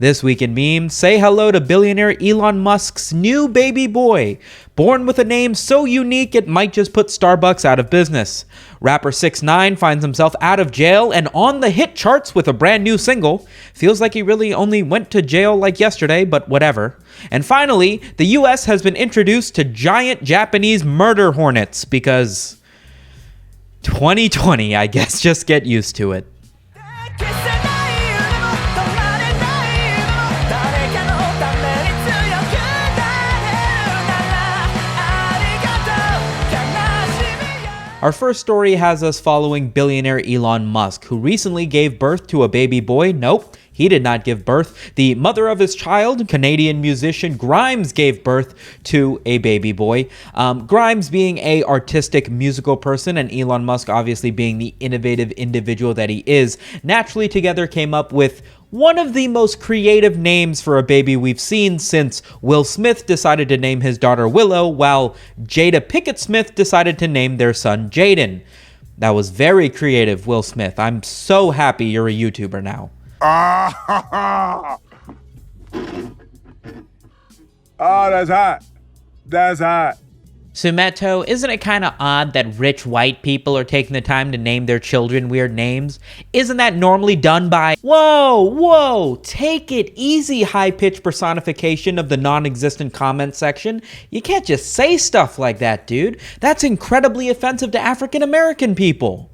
This week in memes, say hello to billionaire Elon Musk's new baby boy, born with a name so unique it might just put Starbucks out of business. Rapper 6ix9ine finds himself out of jail and on the hit charts with a brand new single. Feels like he really only went to jail like yesterday, but whatever. And finally, the US has been introduced to giant Japanese murder hornets because 2020, I guess, just get used to it. Our first story has us following billionaire Elon Musk, who recently gave birth to a baby boy. Nope, he did not give birth. The mother of his child, Canadian musician Grimes, gave birth to a baby boy. Grimes being a artistic musical person and Elon Musk obviously being the innovative individual that he is, naturally together came up with one of the most creative names for a baby we've seen since Will Smith decided to name his daughter Willow, while Jada Pinkett Smith decided to name their son Jaden. That was very creative, Will Smith. I'm so happy you're a YouTuber now. Oh, that's hot. That's hot. Sumito, isn't it kind of odd that rich white people are taking the time to name their children weird names? Isn't that normally done by, whoa, take it easy, high-pitched personification of the non-existent comment section? You can't just say stuff like that, dude. That's incredibly offensive to African American people.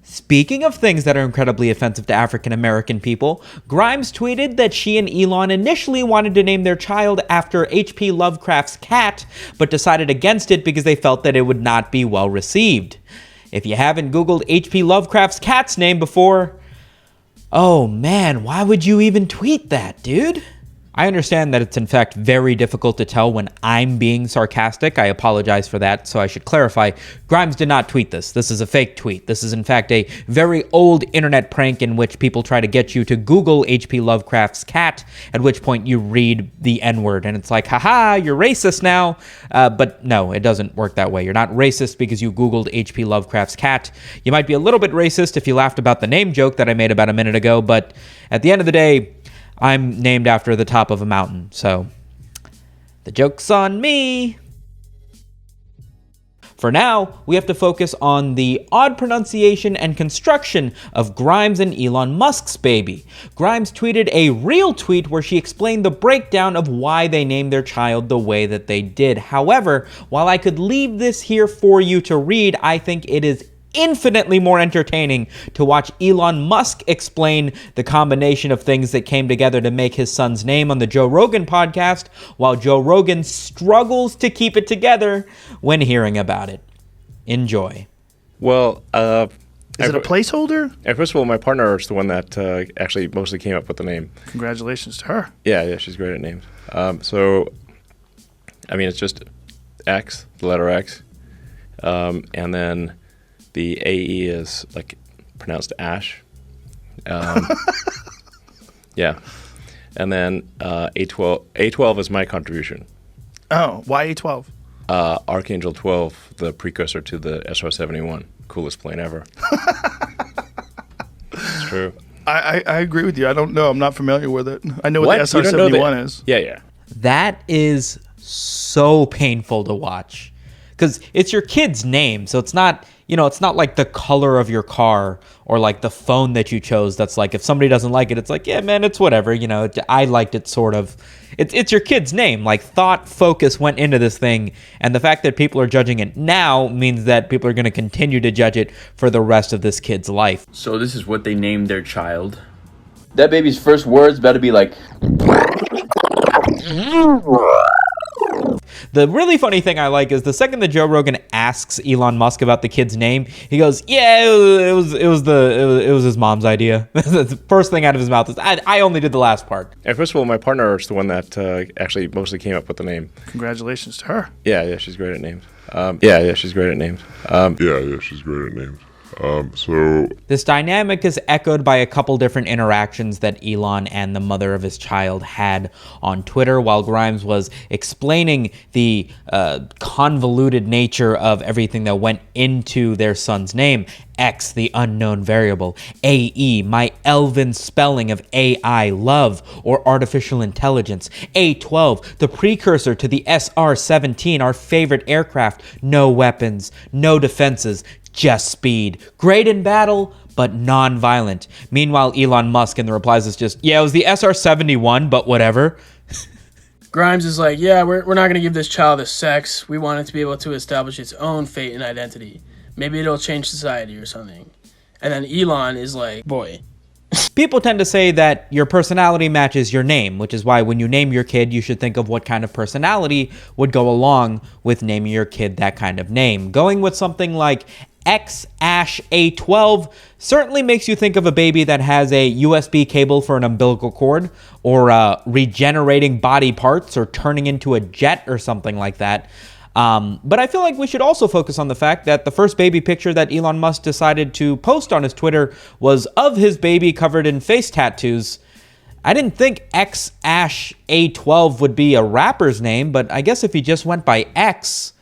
Speaking of things that are incredibly offensive to African American people, Grimes tweeted that she and Elon initially wanted to name their child after H.P. Lovecraft's cat, but decided against it because they felt that it would not be well received. If you haven't Googled H.P. Lovecraft's cat's name before, oh man, why would you even tweet that, dude? I understand that it's in fact very difficult to tell when I'm being sarcastic. I apologize for that, so I should clarify. Grimes did not tweet this. This is a fake tweet. This is in fact a very old internet prank in which people try to get you to Google H.P. Lovecraft's cat, at which point you read the N-word, and it's like, haha, you're racist now. But no, it doesn't work that way. You're not racist because you Googled H.P. Lovecraft's cat. You might be a little bit racist if you laughed about the name joke that I made about a minute ago, but at the end of the day, I'm named after the top of a mountain, so the joke's on me. For now, we have to focus on the odd pronunciation and construction of Grimes and Elon Musk's baby. Grimes tweeted a real tweet where she explained the breakdown of why they named their child the way that they did. However, while I could leave this here for you to read, I think it is infinitely more entertaining to watch Elon Musk explain the combination of things that came together to make his son's name on the Joe Rogan podcast, while Joe Rogan struggles to keep it together when hearing about it. Enjoy. Well, is it a placeholder? First of all, my partner is the one that actually mostly came up with the name. Congratulations to her. Yeah, she's great at names. So, I mean, it's just X, the letter X, and then the AE is like pronounced Ash. Yeah. And then A12 is my contribution. Oh, why A12? Archangel 12, the precursor to the SR-71. Coolest plane ever. It's true. I agree with you. I don't know. I'm not familiar with it. I know what the SR-71 is. Yeah. That is so painful to watch because it's your kid's name, so it's not... it's not like the color of your car or like the phone that you chose. That's like, if somebody doesn't like it, it's like, yeah, man, it's whatever. I liked it sort of. It's your kid's name. Like thought, focus went into this thing. And the fact that people are judging it now means that people are going to continue to judge it for the rest of this kid's life. So this is what they named their child. That baby's first words better be like... The really funny thing I like is the second that Joe Rogan asks Elon Musk about the kid's name, he goes, "Yeah, it was his mom's idea." The first thing out of his mouth is, "I only did the last part." And first of all, my partner is the one that actually mostly came up with the name. Congratulations to her. Yeah, she's great at names. This dynamic is echoed by a couple different interactions that Elon and the mother of his child had on Twitter while Grimes was explaining the convoluted nature of everything that went into their son's name. X, the unknown variable. AE, my elven spelling of AI, love, or artificial intelligence. A12, the precursor to the SR-17, our favorite aircraft. No weapons, no defenses, just speed. Great in battle, but non-violent. Meanwhile, Elon Musk in the replies is just, yeah, it was the SR-71, but whatever. Grimes is like, yeah, we're not going to give this child a sex. We want it to be able to establish its own fate and identity. Maybe it'll change society or something. And then Elon is like, boy. People tend to say that your personality matches your name, which is why when you name your kid, you should think of what kind of personality would go along with naming your kid that kind of name. Going with something like X-A12 certainly makes you think of a baby that has a USB cable for an umbilical cord, or regenerating body parts, or turning into a jet or something like that. But I feel like we should also focus on the fact that the first baby picture that Elon Musk decided to post on his Twitter was of his baby covered in face tattoos. I didn't think X-A12 would be a rapper's name, but I guess if he just went by X,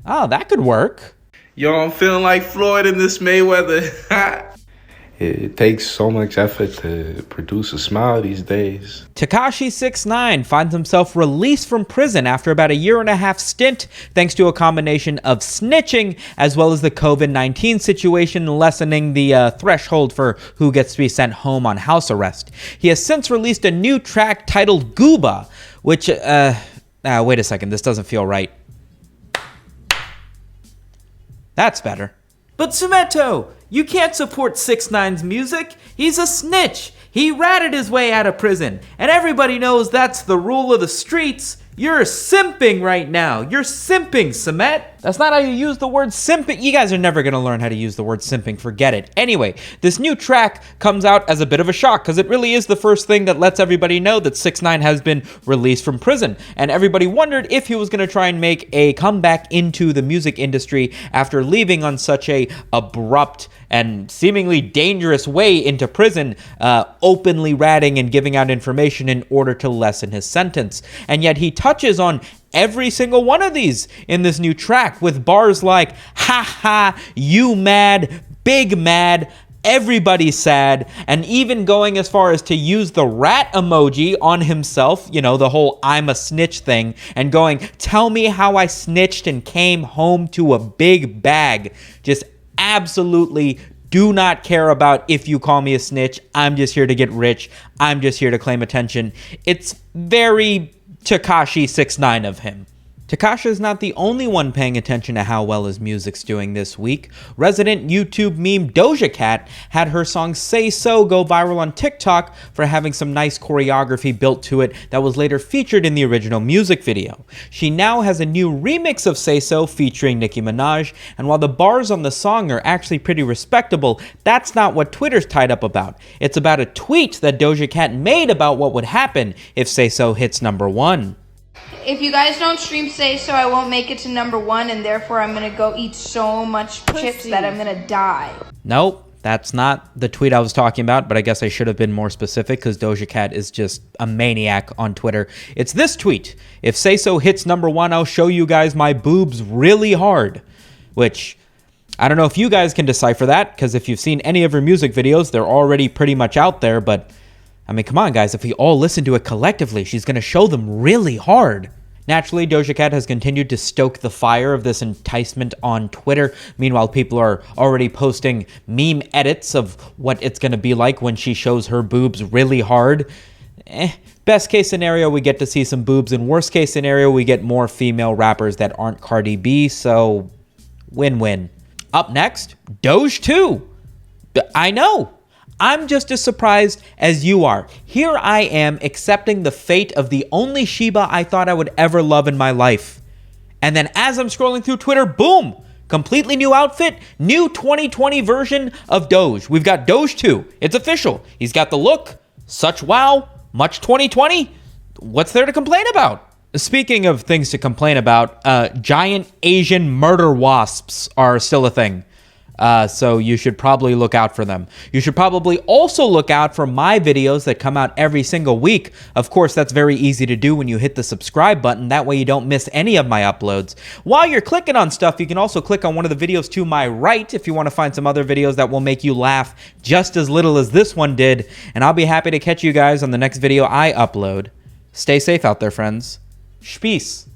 that could work. Yo, I'm feeling like Floyd in this Mayweather. It takes so much effort to produce a smile these days. Tekashi 6ix9ine finds himself released from prison after about a 1.5-year stint, thanks to a combination of snitching as well as the COVID-19 situation lessening the threshold for who gets to be sent home on house arrest. He has since released a new track titled Gooba, which, wait a second, this doesn't feel right. That's better. But Sumito, you can't support 6ix9ine's music. He's a snitch. He ratted his way out of prison. And everybody knows that's the rule of the streets. You're simping right now. You're simping, Sumet. That's not how you use the word simping. You guys are never going to learn how to use the word simping. Forget it. Anyway, this new track comes out as a bit of a shock because it really is the first thing that lets everybody know that 6ix9ine has been released from prison. And everybody wondered if he was going to try and make a comeback into the music industry after leaving on such a abrupt and seemingly dangerous way into prison, openly ratting and giving out information in order to lessen his sentence. And yet he touches on every single one of these in this new track with bars like, ha ha, you mad, big mad, everybody's sad, and even going as far as to use the rat emoji on himself, you know, the whole I'm a snitch thing, and going, tell me how I snitched and came home to a big bag. Just absolutely do not care about if you call me a snitch. I'm just here to get rich. I'm just here to claim attention. It's very Tekashi 6ix9ine of him. Tekashi is not the only one paying attention to how well his music's doing this week. Resident YouTube meme Doja Cat had her song Say So go viral on TikTok for having some nice choreography built to it that was later featured in the original music video. She now has a new remix of Say So featuring Nicki Minaj, and while the bars on the song are actually pretty respectable, that's not what Twitter's tied up about. It's about a tweet that Doja Cat made about what would happen if Say So hits #1. If you guys don't stream Say So, I won't make it to #1, and therefore I'm gonna go eat so much chips that I'm gonna die. Nope, that's not the tweet I was talking about, but I guess I should have been more specific because Doja Cat is just a maniac on Twitter. It's this tweet. If Say So hits #1, I'll show you guys my boobs really hard. Which, I don't know if you guys can decipher that, because if you've seen any of her music videos, they're already pretty much out there, but I mean, come on, guys. If we all listen to it collectively, she's going to show them really hard. Naturally, Doja Cat has continued to stoke the fire of this enticement on Twitter. Meanwhile, people are already posting meme edits of what it's going to be like when she shows her boobs really hard. Best case scenario, we get to see some boobs. In worst case scenario, we get more female rappers that aren't Cardi B. So, win-win. Up next, Doge 2. I know. I'm just as surprised as you are. Here I am accepting the fate of the only Shiba I thought I would ever love in my life. And then as I'm scrolling through Twitter, boom! Completely new outfit, new 2020 version of Doge. We've got Doge 2. It's official. He's got the look. Such wow. Much 2020. What's there to complain about? Speaking of things to complain about, giant Asian murder wasps are still a thing. So you should probably look out for them. You should probably also look out for my videos that come out every single week. Of course, that's very easy to do when you hit the subscribe button. That way you don't miss any of my uploads. While you're clicking on stuff, you can also click on one of the videos to my right if you want to find some other videos that will make you laugh just as little as this one did. And I'll be happy to catch you guys on the next video I upload. Stay safe out there, friends. Peace.